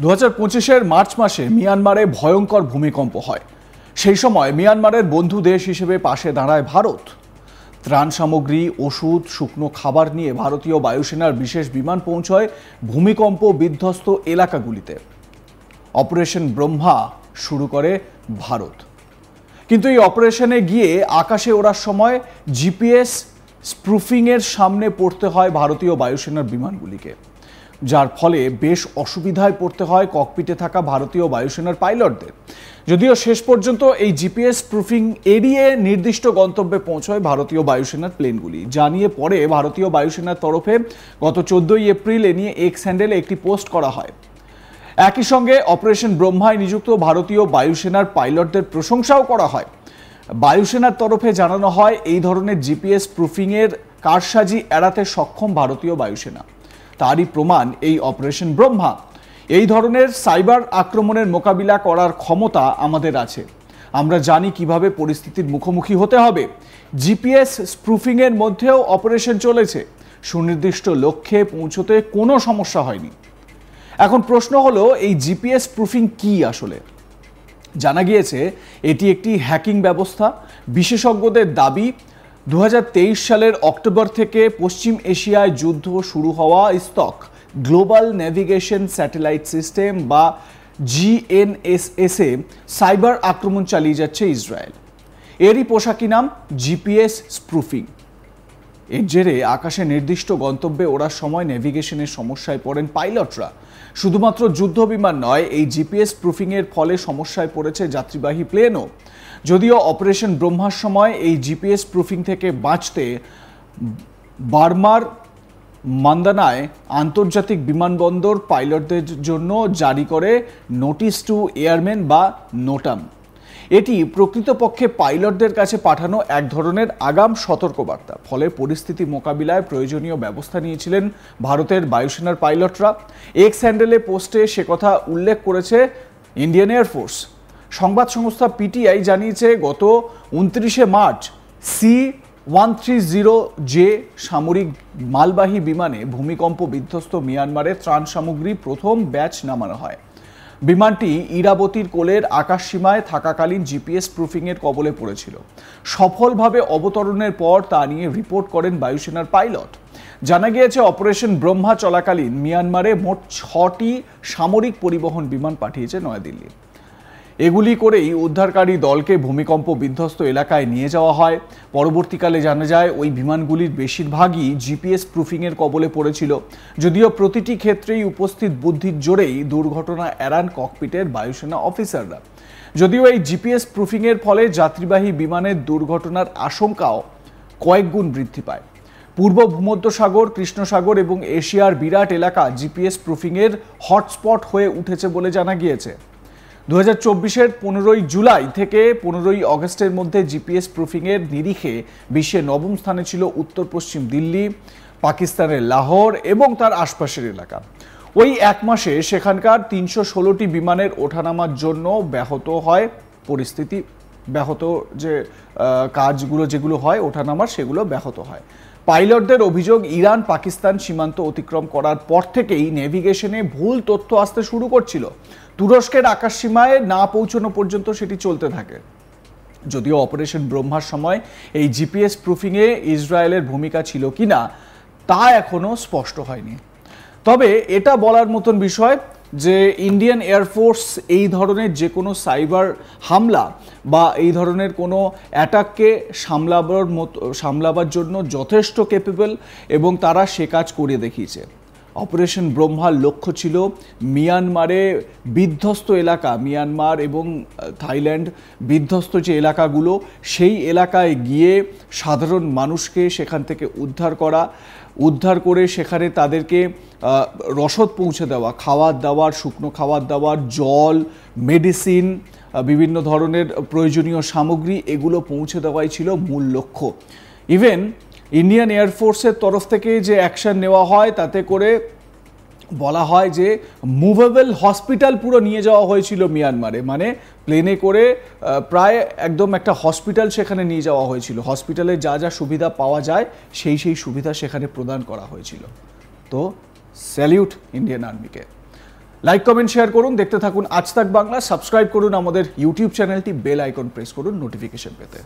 2025-এর March মাসে মিয়ানমারে ভয়ঙ্কর ভূমিকম্প হয়। সেই সময় মিয়ানমারের বন্ধু দেশ হিসেবে পাশে দাঁড়ায় ভারত। ত্রাণ সামগ্রী, ওষুধ, শুকনো খাবার নিয়ে ভারতীয় বায়ুসেনার বিশেষ বিমান পৌঁছয় ভূমিকম্প বিধ্বস্ত এলাকাগুলিতে। অপারেশন ব্রহ্মা শুরু করে ভারত, কিন্তু এই অপারেশনে গিয়ে আকাশে ওড়ার সময় জিপিএস স্প্রুফিংয়ের সামনে পড়তে হয় ভারতীয় বায়ুসেনার বিমানগুলিকে, যার ফলে বেশ অসুবিধায় পড়তে হয় ককপিটে থাকা ভারতীয় বায়ুসেনার পাইলটদের। যদিও শেষ পর্যন্ত এই জিপিএস স্প্রুফিং এড়িয়ে নির্দিষ্ট গন্তব্যে পৌঁছয় ভারতীয় বায়ুসেনার প্লেনগুলি, যা নিয়ে পরে ভারতীয় বায়ুসেনার তরফে গত 14 এপ্রিল এ নিয়ে এক্স হ্যান্ডেলে একটি পোস্ট করা হয়। একই সঙ্গে অপারেশন ব্রহ্মায় নিযুক্ত ভারতীয় বায়ুসেনার পাইলটদের প্রশংসাও করা হয়। বায়ুসেনার তরফে জানানো হয় এই ধরনের জিপিএস স্প্রুফিংয়ের কারসাজি এড়াতে সক্ষম ভারতীয় বায়ুসেনা। তারই প্রমাণ এই অপারেশন ব্রহ্মা। এই ধরনের সাইবার আক্রমণের মোকাবিলা করার ক্ষমতা আমাদের আছে। আমরা জানি কিভাবে পরিস্থিতির মুখোমুখি হতে হবে। জিপিএস স্প্রুফিংয়ের মধ্যেও অপারেশন চলেছে, সুনির্দিষ্ট লক্ষ্যে পৌঁছতে কোনো সমস্যা হয়নি। এখন প্রশ্ন হলো, এই জিপিএস স্প্রুফিং কি আসলে? জানা গিয়েছে এটি একটি হ্যাকিং ব্যবস্থা। বিশেষজ্ঞদের দাবি 2023 সালের অক্টোবর থেকে পশ্চিম এশিয়ায় যুদ্ধ শুরু হওয়া স্তক গ্লোবাল নেভিগেশন স্যাটেলাইট সিস্টেম বা জিএনএসএস-এ সাইবার আক্রমণ চালিয়ে যাচ্ছে ইসরায়েল। এরই পোশাকি নাম জিপিএস স্প্রুফিং। এর জেরে আকাশে নির্দিষ্ট গন্তব্যে ওড়ার সময় নেভিগেশনের সমস্যায় পড়েন পাইলটরা। শুধুমাত্র যুদ্ধ বিমান নয়, এই জিপিএস স্প্রুফিংয়ের ফলে সমস্যায় পড়েছে যাত্রীবাহী প্লেনও। যদিও অপারেশন ব্রহ্মার সময় এই জিপিএস স্প্রুফিং থেকে বাঁচতে বার্মার মান্দানায় আন্তর্জাতিক বিমানবন্দর পাইলটদের জন্য জারি করে নোটিশ টু এয়ারম্যান বা নোটাম। এটি প্রকৃতপক্ষে পাইলটদের কাছে পাঠানো এক ধরনের আগাম সতর্কবার্তা। ফলে পরিস্থিতি মোকাবিলায় প্রয়োজনীয় ব্যবস্থা নিয়েছিলেন ভারতের বায়ুসেনার পাইলটরা। এক্স হ্যান্ডেলে পোস্টে সে কথা উল্লেখ করেছে ইন্ডিয়ান এয়ারফোর্স। সংবাদ সংস্থা পিটিআই জানিয়েছে, গত 29 মার্চ C-130J সামরিক মালবাহী বিমানে ভূমিকম্প বিধ্বস্ত মিয়ানমারে ত্রাণ সামগ্রী প্রথম ব্যাচ নামানো হয়। বিমানটি ইরাবতীর কোলের আকাশসীমায় থাকাকালীন জিপিএস স্প্রুফিংয়ের কবলে পড়েছিল। সফলভাবে অবতরণের পর তা নিয়ে রিপোর্ট করেন বায়ুসেনার পাইলট। জানা গিয়েছে, অপারেশন ব্রহ্মা চলাকালীন মিয়ানমারে মোট 6টি সামরিক পরিবহন বিমান পাঠিয়েছে নয়াদিল্লি। এগুলি করেই উদ্ধারকারী দলকে ভূমিকম্প বিধ্বস্ত এলাকায় নিয়ে যাওয়া হয়। পরবর্তীকালে জানা যায় ওই বিমানগুলির বেশিরভাগই জিপিএস স্প্রুফিংয়ের কবলে পড়েছিল। যদিও প্রতিটি ক্ষেত্রেই উপস্থিত বুদ্ধির জোরেই দুর্ঘটনা এড়ান ককপিটের বায়ুসেনা অফিসাররা। যদিও এই জিপিএস স্প্রুফিংয়ের ফলে যাত্রীবাহী বিমানের দুর্ঘটনার আশঙ্কাও কয়েক গুণ বৃদ্ধি পায়। পূর্ব ভূমধ্যসাগর, কৃষ্ণসাগর এবং এশিয়ার বিরাট এলাকা জিপিএস স্প্রুফিংয়ের হটস্পট হয়ে উঠেছে বলে জানা গিয়েছে। 2024-এর 15 জুলাই থেকে 15 অগস্টের মধ্যে জিপিএস স্প্রুফিংয়ের নিরিখে বিশ্বে 9ম স্থানে ছিল উত্তর পশ্চিম দিল্লি, পাকিস্তানের লাহোর এবং তার আশপাশের এলাকা। ওই এক মাসে সেখানকার 316টি বিমানের ওঠানামার জন্য ব্যাহত হয় পরিস্থিতি। ব্যাহত যে কাজগুলো যেগুলো হয় ওঠানামার, সেগুলো ব্যাহত হয়। পাইলটদের অভিযোগ, ইরান পাকিস্তান সীমান্ত অতিক্রম করার পর থেকেই নেভিগেশনে ভুল তথ্য আসতে শুরু করছিল। তুরস্কের আকাশসীমায় না পৌঁছানো পর্যন্ত সেটি চলতে থাকে। যদিও অপারেশন ব্রহ্মার সময় এই জিপিএস স্প্রুফিংয়ে ইসরায়েলের ভূমিকা ছিল কিনা তা এখনও স্পষ্ট হয়নি। তবে এটা বলার মতন বিষয় যে ইন্ডিয়ান এয়ারফোর্স এই ধরনের যে কোনো সাইবার হামলা বা এই ধরনের কোনো অ্যাটাককে সামলাবার জন্য যথেষ্ট ক্যাপেবল এবং তারা সে কাজ করে দেখিয়েছে। অপারেশন ব্রহ্মার লক্ষ্য ছিল মিয়ানমারে বিধ্বস্ত এলাকা, মিয়ানমার এবং থাইল্যান্ড বিধ্বস্ত যে এলাকাগুলো, সেই এলাকায় গিয়ে সাধারণ মানুষকে সেখান থেকে উদ্ধার করে সেখানে তাদেরকে রসদ পৌঁছে দেওয়া, খাবার দাবার, শুকনো খাবার দাবার, জল, মেডিসিন, বিভিন্ন ধরনের প্রয়োজনীয় সামগ্রী, এগুলো পৌঁছে দেওয়াই ছিল মূল লক্ষ্য। ইভেন ইন্ডিয়ান এয়ারফোর্সের তরফ থেকে যে অ্যাকশন নেওয়া হয় তাতে করে বলা হয় যে মুভেবল হসপিটাল পুরো নিয়ে যাওয়া হয়েছিল মিয়ানমারে, মানে প্লেনে করে প্রায় একদম একটা হসপিটাল সেখানে নিয়ে যাওয়া হয়েছিল। হসপিটালে যা যা সুবিধা পাওয়া যায় সেই সুবিধা সেখানে প্রদান করা হয়েছিল। তো স্যালিউট ইন্ডিয়ান আর্মিকে। লাইক কমেন্ট শেয়ার করুন, দেখতে থাকুন আজ তাক বাংলা। সাবস্ক্রাইব করুন আমাদের ইউটিউব চ্যানেলটি, বেল আইকন প্রেস করুন নোটিফিকেশন পেতে।